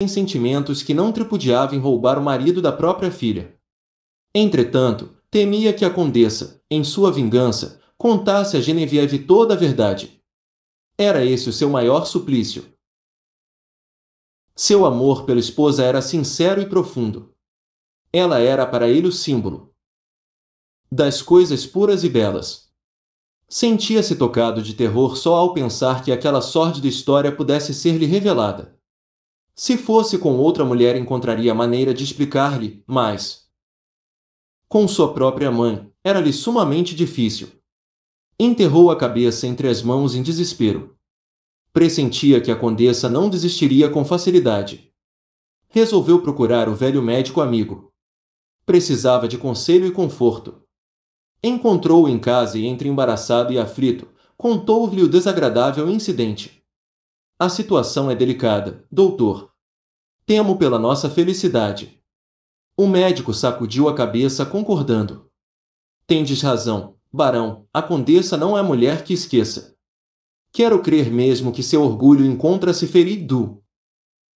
sentimentos que não tripudiava em roubar o marido da própria filha. Entretanto, temia que a condessa, em sua vingança, contasse a Geneviève toda a verdade. Era esse o seu maior suplício. Seu amor pela esposa era sincero e profundo. Ela era para ele o símbolo das coisas puras e belas. Sentia-se tocado de terror só ao pensar que aquela sórdida história pudesse ser-lhe revelada. Se fosse com outra mulher encontraria maneira de explicar-lhe, mas com sua própria mãe, era-lhe sumamente difícil. Enterrou a cabeça entre as mãos em desespero. Pressentia que a condessa não desistiria com facilidade. Resolveu procurar o velho médico amigo. Precisava de conselho e conforto. Encontrou-o em casa e, entre embaraçado e aflito, contou-lhe o desagradável incidente. A situação é delicada, doutor. Temo pela nossa felicidade. O médico sacudiu a cabeça concordando. Tendes razão, barão, a condessa não é mulher que esqueça. Quero crer mesmo que seu orgulho encontra-se ferido.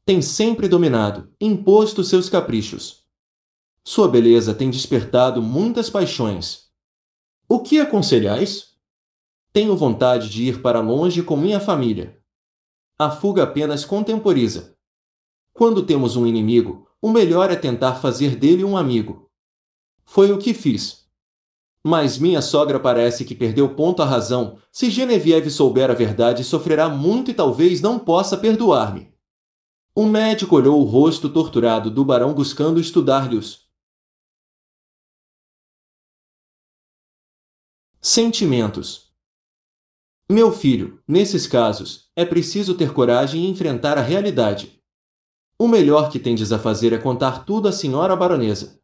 Tem sempre dominado, imposto seus caprichos. Sua beleza tem despertado muitas paixões. O que aconselhais? Tenho vontade de ir para longe com minha família. A fuga apenas contemporiza. Quando temos um inimigo, o melhor é tentar fazer dele um amigo. Foi o que fiz. Mas minha sogra parece que perdeu ponto a razão. Se Geneviève souber a verdade, sofrerá muito e talvez não possa perdoar-me. O médico olhou o rosto torturado do barão buscando estudar-lhe-os sentimentos. Meu filho, nesses casos, é preciso ter coragem e enfrentar a realidade. O melhor que tendes a fazer é contar tudo à senhora baronesa.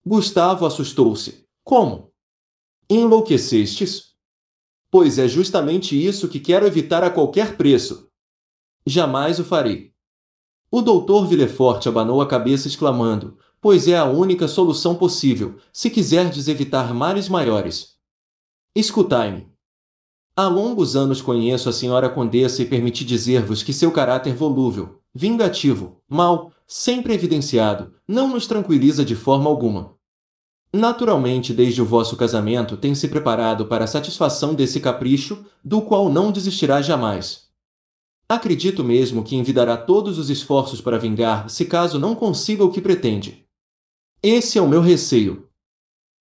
Gustavo assustou-se. Como? Enlouquecestes? Pois é justamente isso que quero evitar a qualquer preço. Jamais o farei. O doutor Villefort abanou a cabeça exclamando, pois é a única solução possível, se quiserdes evitar males maiores. Escutai-me. Há longos anos conheço a senhora condessa e permiti dizer-vos que seu caráter volúvel, vingativo, mau, sempre evidenciado, não nos tranquiliza de forma alguma. Naturalmente, desde o vosso casamento, tem se preparado para a satisfação desse capricho, do qual não desistirá jamais. Acredito mesmo que envidará todos os esforços para vingar, se caso não consiga o que pretende. Esse é o meu receio.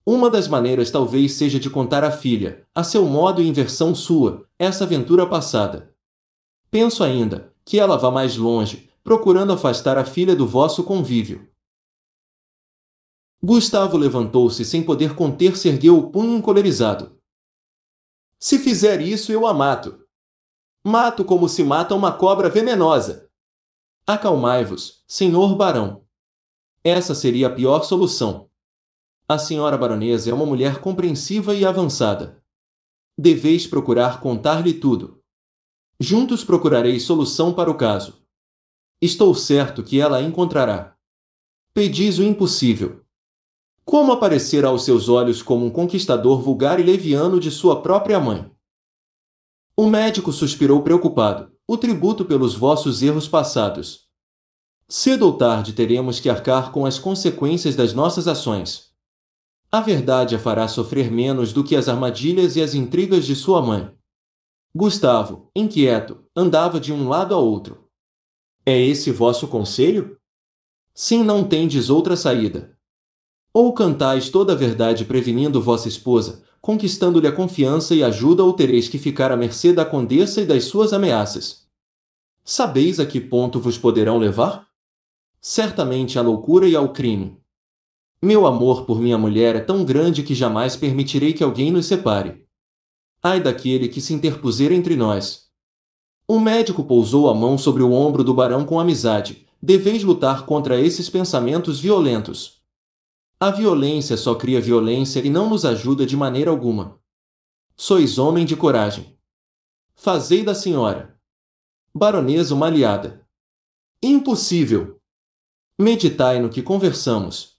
Uma das maneiras talvez seja de contar à filha, a seu modo e em versão sua, essa aventura passada. Penso ainda, que ela vá mais longe, procurando afastar a filha do vosso convívio. Gustavo levantou-se sem poder conter-se e ergueu o punho encolerizado. Se fizer isso, eu a mato. Mato como se mata uma cobra venenosa. Acalmai-vos, senhor barão. Essa seria a pior solução. A senhora baronesa é uma mulher compreensiva e avançada. Deveis procurar contar-lhe tudo. Juntos procurareis solução para o caso. Estou certo que ela a encontrará. Pedis o impossível. Como aparecer aos seus olhos como um conquistador vulgar e leviano de sua própria mãe? O médico suspirou preocupado. O tributo pelos vossos erros passados. Cedo ou tarde teremos que arcar com as consequências das nossas ações. A verdade a fará sofrer menos do que as armadilhas e as intrigas de sua mãe. Gustavo, inquieto, andava de um lado a outro. É esse vosso conselho? Sim, não tendes outra saída. Ou cantais toda a verdade prevenindo vossa esposa, conquistando-lhe a confiança e ajuda, ou tereis que ficar à mercê da condessa e das suas ameaças. Sabeis a que ponto vos poderão levar? Certamente à loucura e ao crime. Meu amor por minha mulher é tão grande que jamais permitirei que alguém nos separe. Ai daquele que se interpuser entre nós. O médico pousou a mão sobre o ombro do barão com amizade. Deveis lutar contra esses pensamentos violentos. A violência só cria violência e não nos ajuda de maneira alguma. Sois homem de coragem. Fazei da senhora baronesa uma aliada. Impossível! Meditai no que conversamos.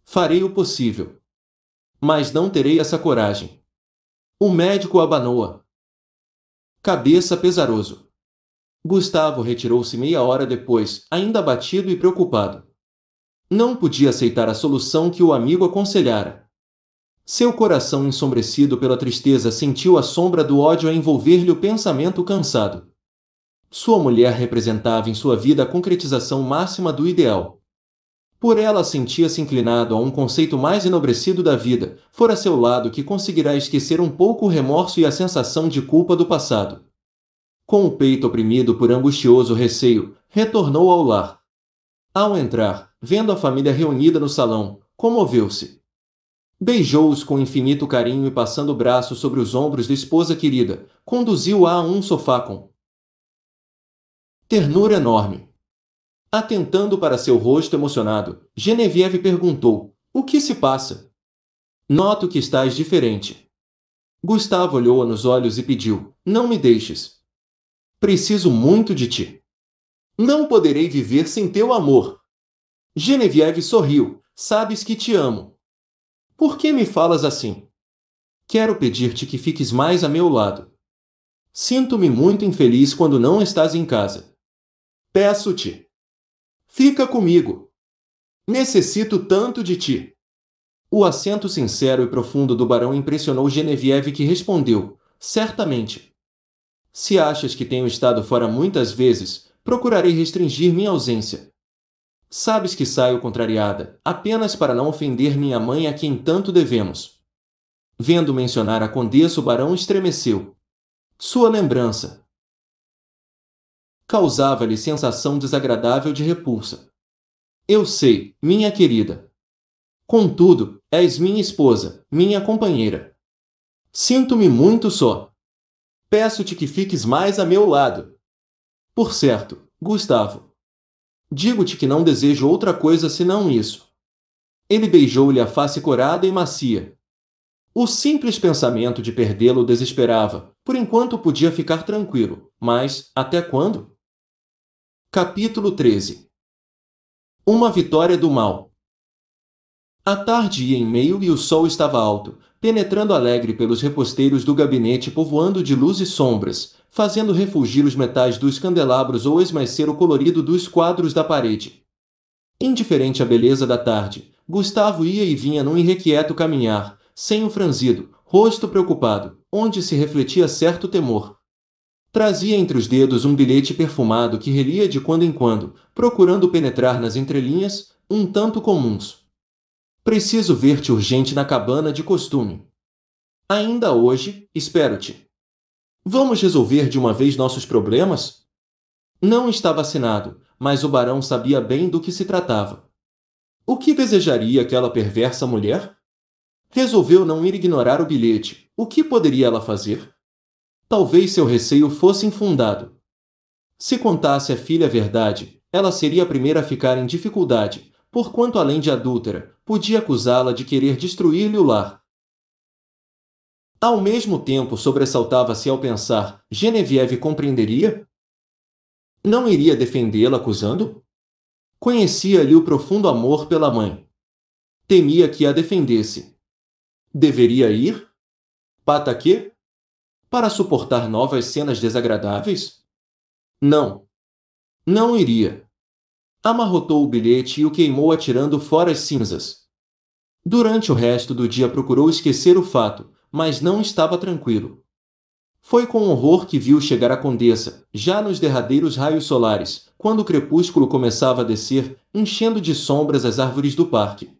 Farei o possível. Mas não terei essa coragem. O médico abanou-a cabeça pesaroso. Gustavo retirou-se meia hora depois, ainda abatido e preocupado. Não podia aceitar a solução que o amigo aconselhara. Seu coração ensombrecido pela tristeza sentiu a sombra do ódio a envolver-lhe o pensamento cansado. Sua mulher representava em sua vida a concretização máxima do ideal. Por ela sentia-se inclinado a um conceito mais enobrecido da vida, fora seu lado que conseguirá esquecer um pouco o remorso e a sensação de culpa do passado. Com o peito oprimido por angustioso receio, retornou ao lar. Ao entrar, vendo a família reunida no salão, comoveu-se. Beijou-os com infinito carinho e passando o braço sobre os ombros da esposa querida, conduziu-a a um sofá com ternura enorme. Atentando para seu rosto emocionado, Genevieve perguntou: "O que se passa? Noto que estás diferente." Gustavo olhou-a nos olhos e pediu: "Não me deixes. Preciso muito de ti. Não poderei viver sem teu amor." Genevieve sorriu: "Sabes que te amo. Por que me falas assim? Quero pedir-te que fiques mais a meu lado. Sinto-me muito infeliz quando não estás em casa. Peço-te. Fica comigo. Necessito tanto de ti." O acento sincero e profundo do barão impressionou Genevieve, que respondeu: "Certamente. Se achas que tenho estado fora muitas vezes, procurarei restringir minha ausência. Sabes que saio contrariada, apenas para não ofender minha mãe a quem tanto devemos." Vendo mencionar a condessa, o barão estremeceu. Sua lembrança causava-lhe sensação desagradável de repulsa. "Eu sei, minha querida. Contudo, és minha esposa, minha companheira. Sinto-me muito só. Peço-te que fiques mais a meu lado. Por certo, Gustavo, digo-te que não desejo outra coisa senão isso." Ele beijou-lhe a face corada e macia. O simples pensamento de perdê-lo o desesperava. Por enquanto podia ficar tranquilo, mas até quando? Capítulo 13. Uma vitória do mal. A tarde ia em meio e o sol estava alto, penetrando alegre pelos reposteiros do gabinete, povoando de luz e sombras, fazendo refulgir os metais dos candelabros ou esmaecer o colorido dos quadros da parede. Indiferente à beleza da tarde, Gustavo ia e vinha num irrequieto caminhar, senho franzido, rosto preocupado, onde se refletia certo temor. Trazia entre os dedos um bilhete perfumado que relia de quando em quando, procurando penetrar nas entrelinhas, um tanto comuns. "Preciso ver-te urgente na cabana de costume. Ainda hoje, espero-te. Vamos resolver de uma vez nossos problemas?" Não estava assinado, mas o barão sabia bem do que se tratava. O que desejaria aquela perversa mulher? Resolveu não ir ignorar o bilhete. O que poderia ela fazer? Talvez seu receio fosse infundado. Se contasse à filha a verdade, ela seria a primeira a ficar em dificuldade, porquanto, além de adúltera, podia acusá-la de querer destruir-lhe o lar. Ao mesmo tempo, sobressaltava-se ao pensar: Genevieve compreenderia? Não iria defendê-la acusando? Conhecia-lhe o profundo amor pela mãe. Temia que a defendesse. Deveria ir? Para quê? Para suportar novas cenas desagradáveis? Não. Não iria. Amarrotou o bilhete e o queimou atirando fora as cinzas. Durante o resto do dia procurou esquecer o fato, mas não estava tranquilo. Foi com horror que viu chegar a condessa, já nos derradeiros raios solares, quando o crepúsculo começava a descer, enchendo de sombras as árvores do parque.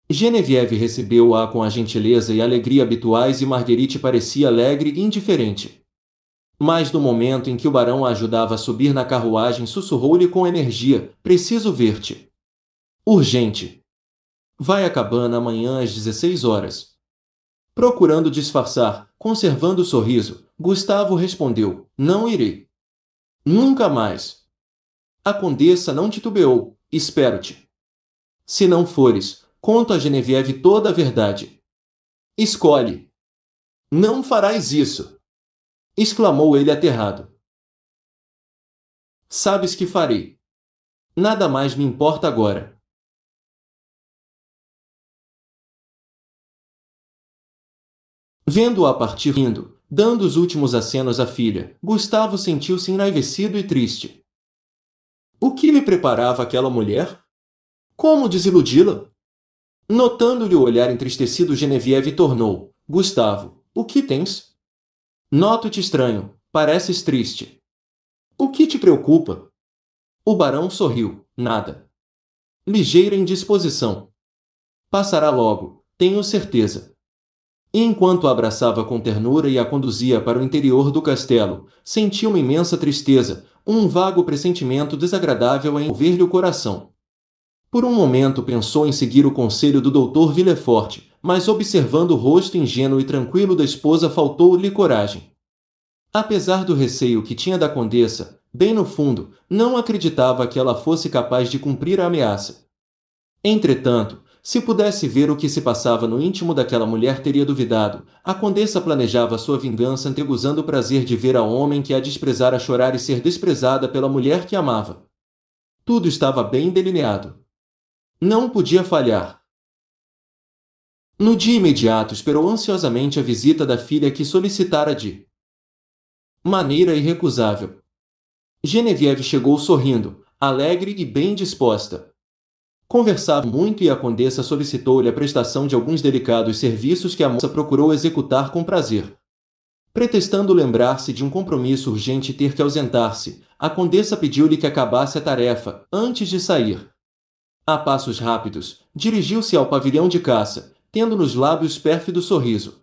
Genevieve recebeu-a com a gentileza e alegria habituais e Marguerite parecia alegre e indiferente. Mas no momento em que o barão a ajudava a subir na carruagem, sussurrou-lhe com energia: "Preciso ver-te. Urgente. Vai à cabana amanhã às 16 horas." Procurando disfarçar, conservando o sorriso, Gustavo respondeu: "Não irei. Nunca mais." A condessa não titubeou: "Espero-te. Se não fores, conto a Genevieve toda a verdade." "Escolhe." "Não farás isso!" exclamou ele aterrado. "Sabes que farei. Nada mais me importa agora." Vendo-a partir rindo, Dando os últimos acenos à filha, Gustavo sentiu-se enraivecido e triste. O que lhe preparava aquela mulher? Como desiludi-la? Notando-lhe o olhar entristecido, Genevieve tornou: Gustavo, o que tens? Noto-te estranho, pareces triste. O que te preocupa? O barão sorriu: nada. Ligeira indisposição. Passará logo, tenho certeza. E enquanto a abraçava com ternura e a conduzia para o interior do castelo, sentia uma imensa tristeza, um vago pressentimento desagradável a envolver-lhe o coração. Por um momento pensou em seguir o conselho do Dr. Villefort, mas observando o rosto ingênuo e tranquilo da esposa faltou-lhe coragem. Apesar do receio que tinha da condessa, bem no fundo, não acreditava que ela fosse capaz de cumprir a ameaça. Entretanto, se pudesse ver o que se passava no íntimo daquela mulher, teria duvidado. A condessa planejava sua vingança antegozando o prazer de ver a homem que a desprezara chorar e ser desprezada pela mulher que amava. Tudo estava bem delineado. Não podia falhar. No dia imediato esperou ansiosamente a visita da filha que solicitara de maneira irrecusável. Genevieve chegou sorrindo, alegre e bem disposta. Conversavam muito e a condessa solicitou-lhe a prestação de alguns delicados serviços que a moça procurou executar com prazer. Pretextando lembrar-se de um compromisso urgente e ter que ausentar-se, a condessa pediu-lhe que acabasse a tarefa, antes de sair. A passos rápidos, dirigiu-se ao pavilhão de caça, tendo nos lábios pérfido sorriso.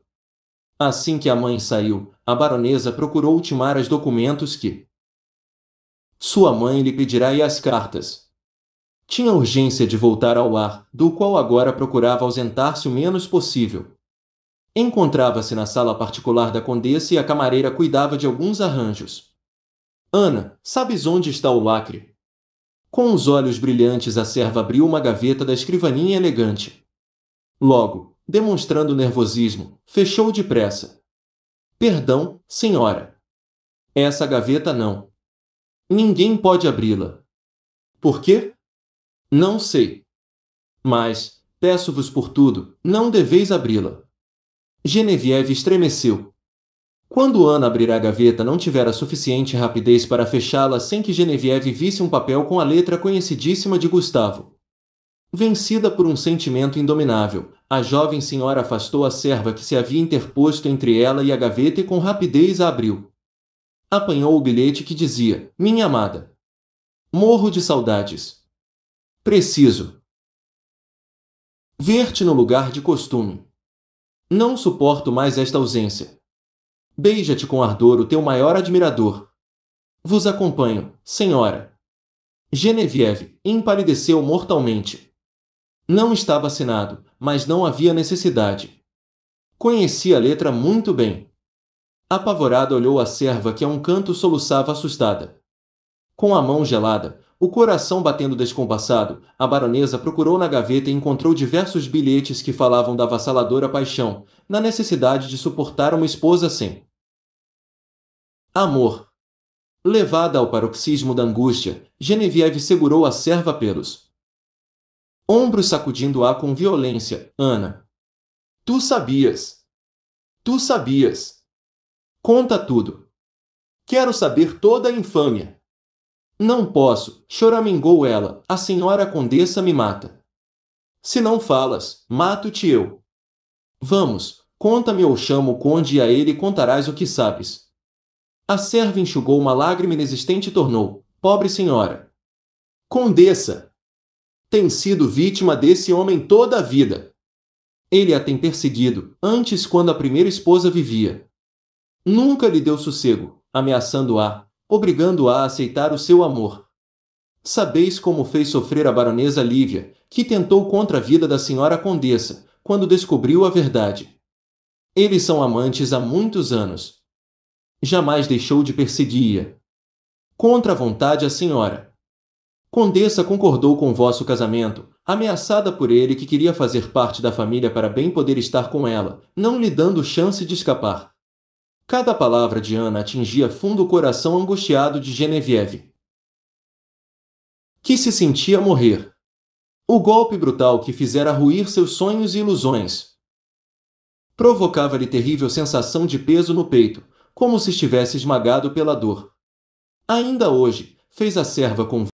Assim que a mãe saiu, a baronesa procurou ultimar os documentos que sua mãe lhe pedirá e as cartas. Tinha urgência de voltar ao lar, do qual agora procurava ausentar-se o menos possível. Encontrava-se na sala particular da condessa e a camareira cuidava de alguns arranjos. Ana, sabes onde está o lacre? Com os olhos brilhantes, a serva abriu uma gaveta da escrivaninha elegante. Logo, demonstrando nervosismo, fechou depressa. Perdão, senhora. Essa gaveta não. Ninguém pode abri-la. Por quê? Não sei. Mas, peço-vos por tudo, não deveis abri-la. Genevieve estremeceu. Quando Ana abrir a gaveta, não tivera suficiente rapidez para fechá-la sem que Genevieve visse um papel com a letra conhecidíssima de Gustavo. Vencida por um sentimento indominável, a jovem senhora afastou a serva que se havia interposto entre ela e a gaveta e com rapidez a abriu. Apanhou o bilhete que dizia: Minha amada. Morro de saudades. Preciso ver-te no lugar de costume. Não suporto mais esta ausência. Beija-te com ardor o teu maior admirador. Vos acompanho, senhora. Genevieve empalideceu mortalmente. Não estava assinado, mas não havia necessidade. Conhecia a letra muito bem. Apavorada olhou a serva que a um canto soluçava assustada. Com a mão gelada, o coração batendo descompassado, a baronesa procurou na gaveta e encontrou diversos bilhetes que falavam da avassaladora paixão, na necessidade de suportar uma esposa sem amor. Levada ao paroxismo da angústia, Genevieve segurou a serva pelos ombros, sacudindo-a com violência. Ana, tu sabias. Tu sabias. Conta tudo. Quero saber toda a infâmia. Não posso, choramingou ela, a senhora condessa me mata. Se não falas, mato-te eu. Vamos, conta-me ou chamo o conde e a ele contarás o que sabes. A serva enxugou uma lágrima inexistente e tornou: Pobre senhora. Condessa. Tem sido vítima desse homem toda a vida. Ele a tem perseguido, antes quando a primeira esposa vivia. Nunca lhe deu sossego, ameaçando-a, obrigando-a a aceitar o seu amor. Sabeis como fez sofrer a baronesa Lívia, que tentou contra a vida da senhora condessa, quando descobriu a verdade. Eles são amantes há muitos anos. Jamais deixou de perseguir-a. Contra a vontade a senhora condessa concordou com o vosso casamento, ameaçada por ele que queria fazer parte da família para bem poder estar com ela, não lhe dando chance de escapar. Cada palavra de Ana atingia fundo o coração angustiado de Genevieve, que se sentia morrer. O golpe brutal que fizera ruir seus sonhos e ilusões. Provocava-lhe terrível sensação de peso no peito, como se estivesse esmagado pela dor. Ainda hoje, fez a serva com